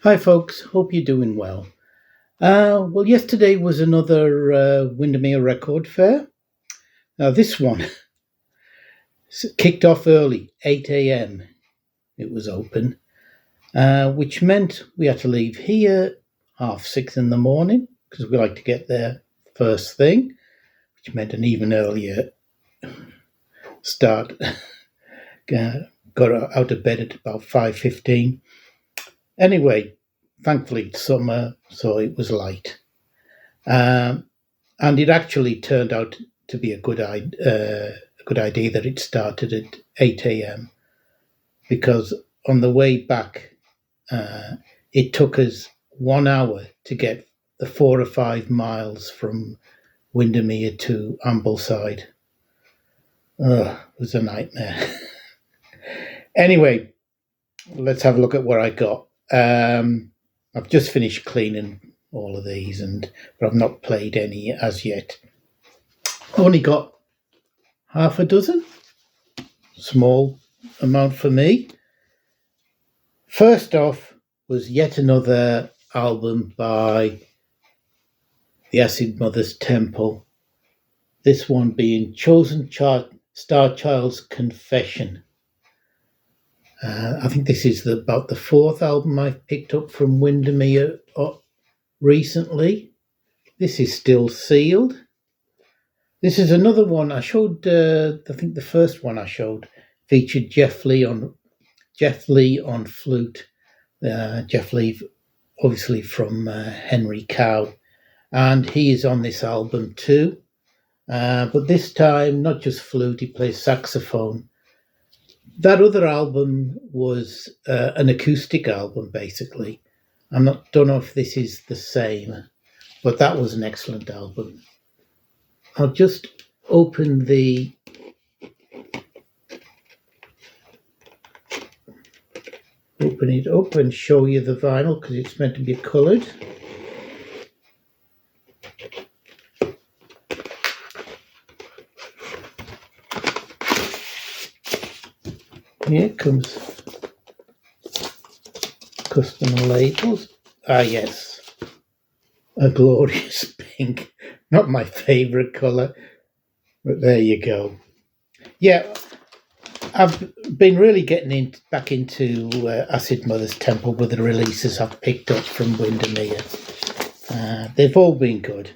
Hi, folks. Hope you're doing well. Well, yesterday was another Windermere Record Fair. Now, this one kicked off early, 8 a.m. It was open, which meant we had to leave here 6:30 in the morning because we like to get there first thing, which meant an even earlier start. Got out of bed at about 5:15. Anyway, thankfully it's summer, so it was light. And it actually turned out to be a good idea that it started at 8 a.m. because on the way back, it took us 1 hour to get the 4 or 5 miles from Windermere to Ambleside. It was a nightmare. Anyway, let's have a look at what I got. I've just finished cleaning all of these, but I've not played any as yet. Only got half a dozen. Small amount for me. First off was yet another album by the Acid Mother's Temple. This one being Chosen Star Child's Confession. I think this is about the fourth album I've picked up from Windermere recently. This is still sealed. This is another one I showed. I think the first one I showed featured Jeff Lee on flute. Jeff Lee, obviously from Henry Cow, and he is on this album too. But this time, not just flute; he plays saxophone. That other album was an acoustic album, basically. Don't know if this is the same, but that was an excellent album. I'll just open it up and show you the vinyl because it's meant to be coloured. Here comes custom labels. Yes, a glorious pink. Not my favourite colour, but there you go. Yeah, I've been really getting back into Acid Mother's Temple with the releases I've picked up from Windermere. They've all been good.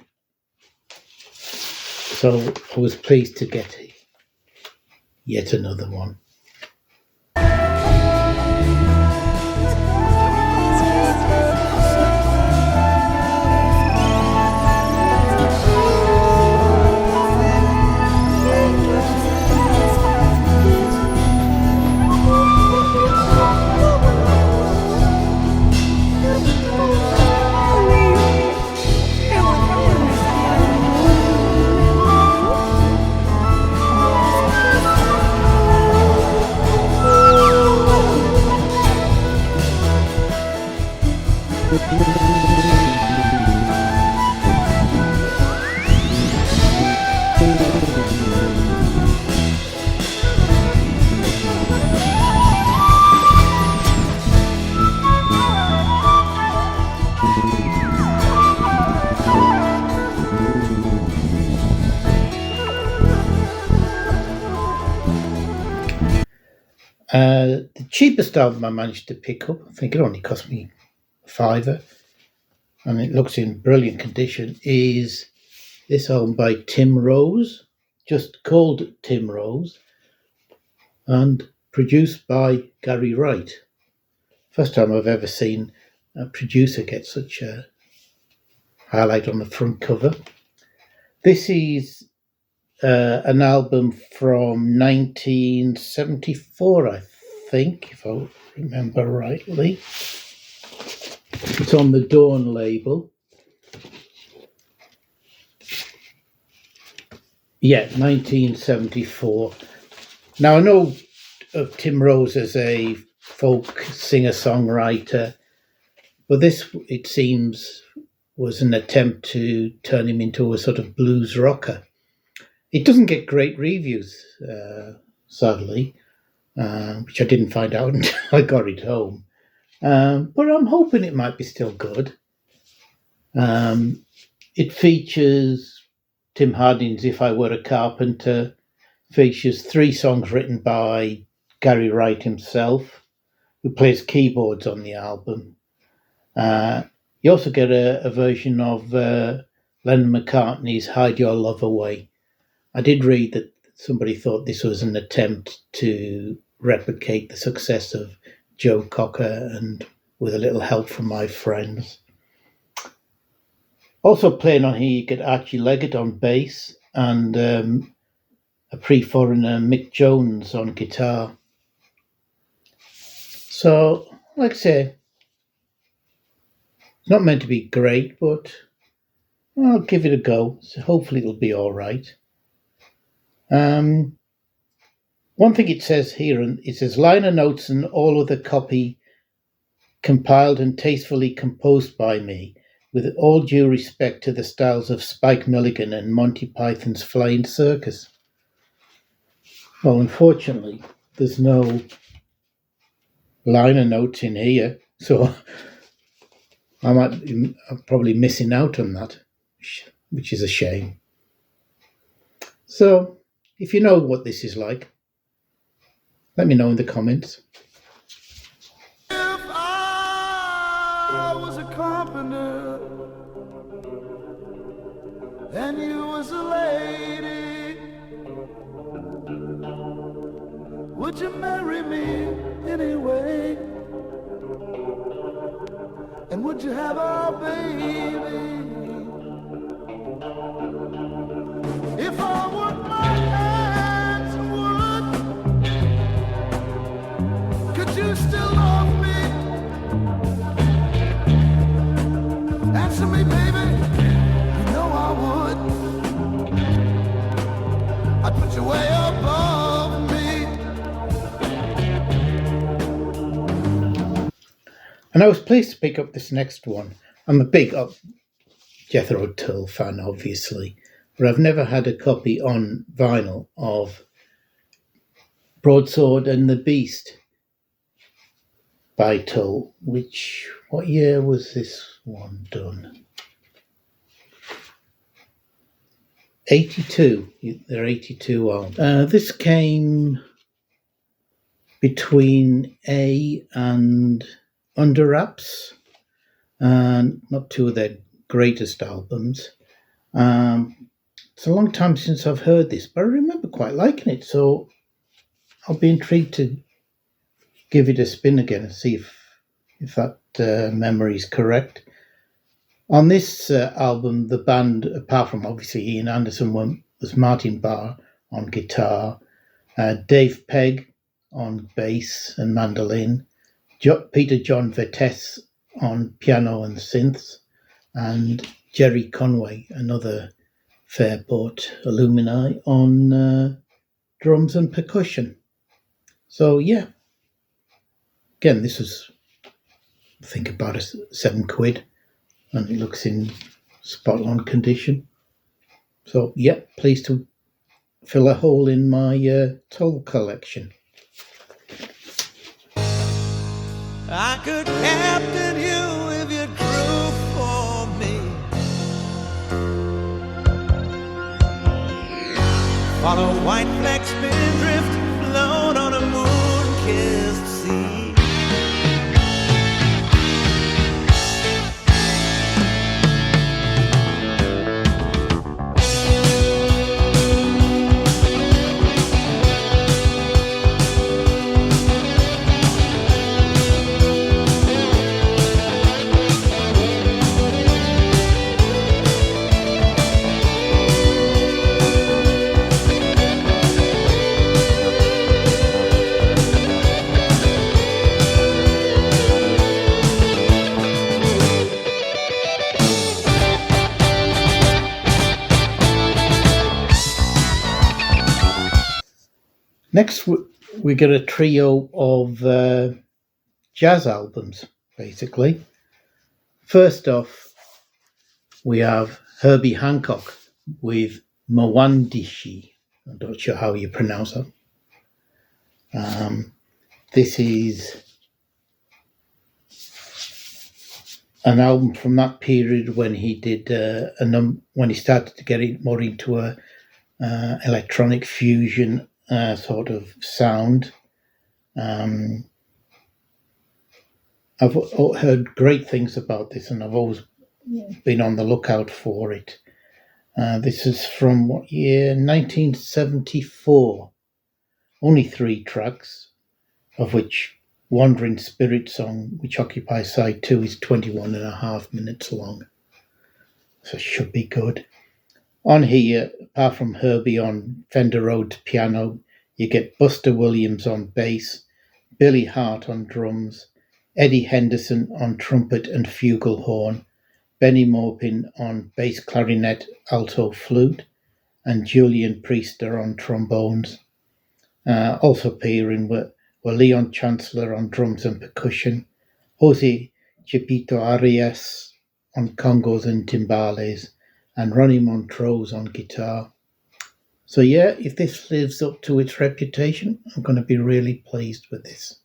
So I was pleased to get yet another one. The cheapest album I managed to pick up, I think it only cost me £5, and it looks in brilliant condition, is this album by Tim Rose, just called Tim Rose, and produced by Gary Wright. First time I've ever seen a producer get such a highlight on the front cover. This is an album from 1974, I think, if I remember rightly. It's on the Dawn label. Yeah, 1974. Now, I know of Tim Rose as a folk singer-songwriter, but this, it seems, was an attempt to turn him into a sort of blues rocker. It doesn't get great reviews, sadly, which I didn't find out until I got it home. but I'm hoping it might be still good. It features Tim Harding's If I Were a Carpenter, features 3 songs written by Gary Wright himself, who plays keyboards on the album. You also get a version of Lennon McCartney's Hide Your Love Away. I did read that somebody thought this was an attempt to replicate the success of Joe Cocker and with a little help from my friends. Also playing on here, you get Archie Leggett on bass and a pre-foreigner Mick Jones on guitar. So, like I say, it's not meant to be great, but I'll give it a go. So hopefully it'll be all right. One thing it says here, it says liner notes and all other copy compiled and tastefully composed by me, with all due respect to the styles of Spike Milligan and Monty Python's Flying Circus. Well, unfortunately, there's no liner notes in here, so I'm probably missing out on that, which is a shame. So, if you know what this is like, let me know in the comments. If I was a carpenter and you was a lady, would you marry me anyway? And would you have our baby? If I worked my hands of wood, could you still love me? Answer me, baby, you know I would. I'd put you way above me. And I was pleased to pick up this next one. I'm a big Jethro Tull fan, obviously, but I've never had a copy on vinyl of Broadsword and the Beast by Tull, what year was this one done? 82. They're 82 on. This came between A and Under Wraps, and not two of their greatest albums. It's a long time since I've heard this, but I remember quite liking it, so I'll be intrigued to give it a spin again and see if that memory is correct. On this album, the band, apart from obviously Ian Anderson, was Martin Barr on guitar, Dave Pegg on bass and mandolin, Peter John Vettese on piano and synths, and Jerry Conway, another Fairport alumni, on drums and percussion. So yeah, again, this was, I think, about £7, and it looks in spot on condition. So yeah, pleased to fill a hole in my Tull collection. I could captain you if you drew for me. Follow white flags spindrift, float on a moon-kissed sea. Next, we get a trio of jazz albums, basically. First off, we have Herby Hancock with Mwandishi. I'm not sure how you pronounce that. This is an album from that period when he did when he started to get it more into a electronic fusion sort of sound. I've heard great things about this, and I've always been on the lookout for it. This is from what year? 1974. Only 3 tracks, of which Wandering Spirit Song, which occupies side 2, is 21.5 minutes long. So it should be good. On here, apart from Herby on Fender Rhodes piano, you get Buster Williams on bass, Billy Hart on drums, Eddie Henderson on trumpet and flugelhorn, Benny Maupin on bass clarinet, alto flute, and Julian Priester on trombones. Also appearing were Leon Chancellor on drums and percussion, Jose Chipito Arias on congos and timbales, and Ronnie Montrose on guitar. So yeah, if this lives up to its reputation, I'm going to be really pleased with this.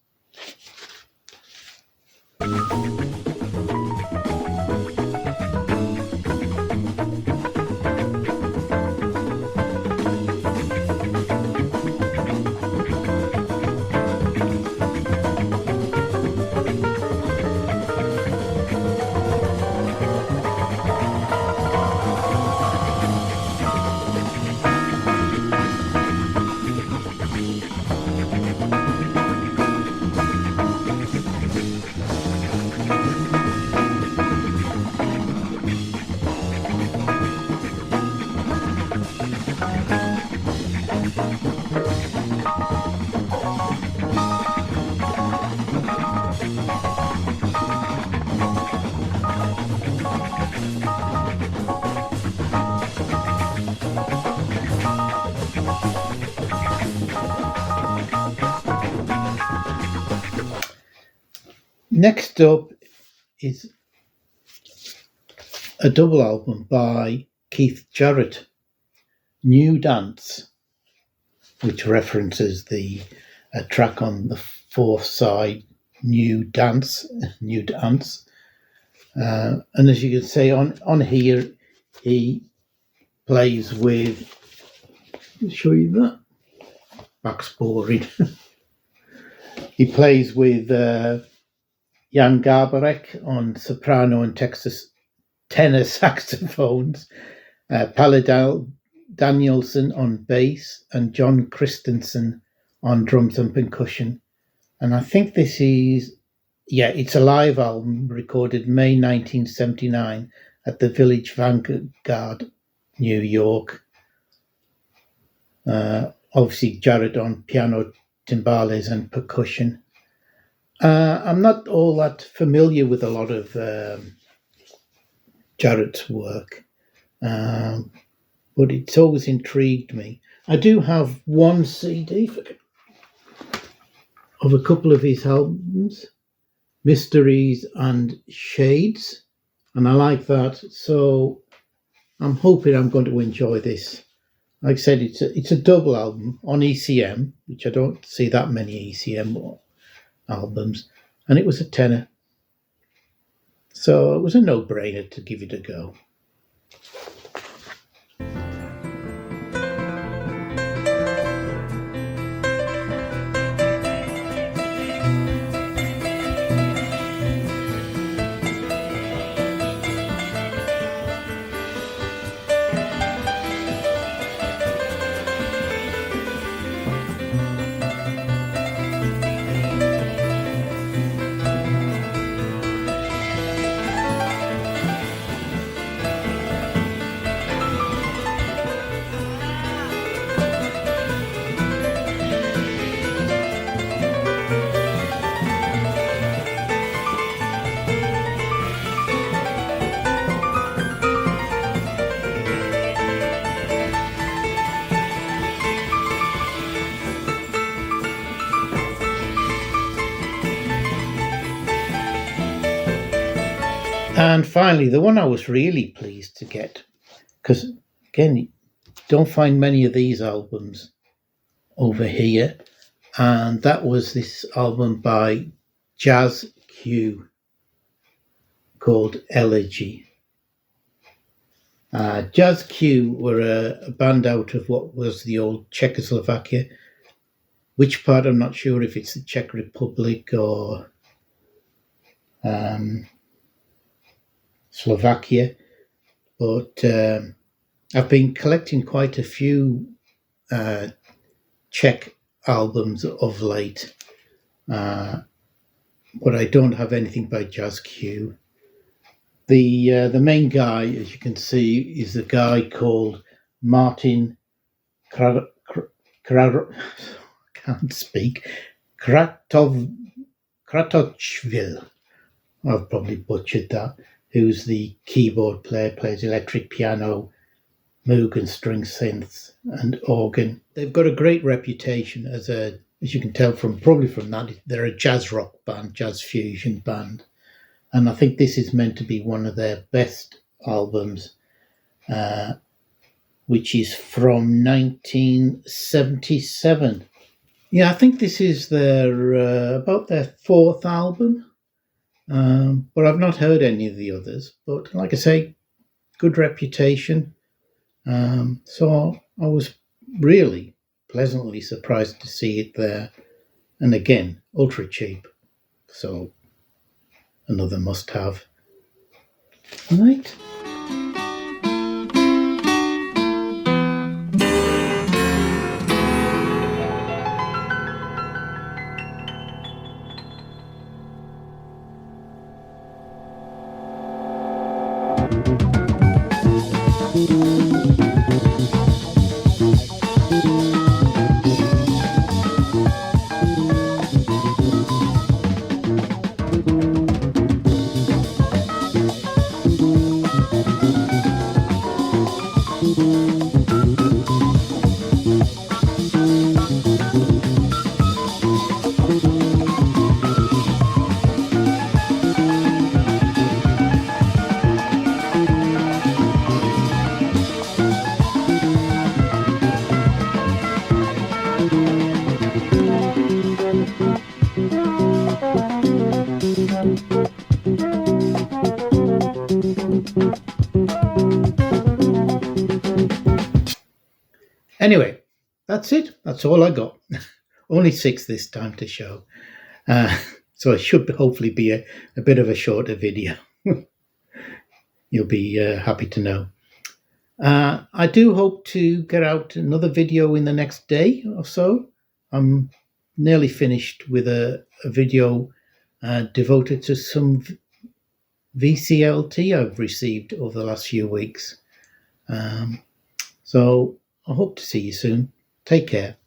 Next up is a double album by Keith Jarrett, New Dance, which references the track on the 4th side, New Dance. And as you can see on here, he plays with, I'll show you that, back's boring. He plays with Jan Garbarek on soprano and tenor saxophones, Paladal Danielson on bass, and John Christensen on drums and percussion. And I think this is, it's a live album recorded May 1979 at the Village Vanguard, New York. Obviously Jarrett on piano, timbales and percussion. I'm not all that familiar with a lot of Jarrett's work, but it's always intrigued me. I do have one CD of a couple of his albums, Mysteries and Shades, and I like that, so I'm hoping I'm going to enjoy this. Like I said, it's a double album on ECM, which I don't see that many ECM albums, and it was a tenner, so it was a no-brainer to give it a go. And finally, the one I was really pleased to get, because again, you don't find many of these albums over here, and that was this album by Jazz Q. called Elegy. Jazz Q were a band out of what was the old Czechoslovakia. Which part, I'm not sure if it's the Czech Republic or Slovakia, but I've been collecting quite a few Czech albums of late, but I don't have anything by Jazz Q. The main guy, as you can see, is a guy called Martin can't speak. Kratochvil. I've probably butchered that. Who's the keyboard player, plays electric piano, Moog and string synths, and organ. They've got a great reputation as you can tell from that, they're a jazz rock band, jazz fusion band. And I think this is meant to be one of their best albums, which is from 1977. Yeah, I think this is about their fourth album, but I've not heard any of the others. But like I say, good reputation. So I was really pleasantly surprised to see it there. And again, ultra cheap. So another must-have. Right. Anyway, that's it. That's all I got. Only 6 this time to show. So it should hopefully be a bit of a shorter video. You'll be happy to know. I do hope to get out another video in the next day or so. I'm nearly finished with a video devoted to some VCLT I've received over the last few weeks. So I hope to see you soon. Take care.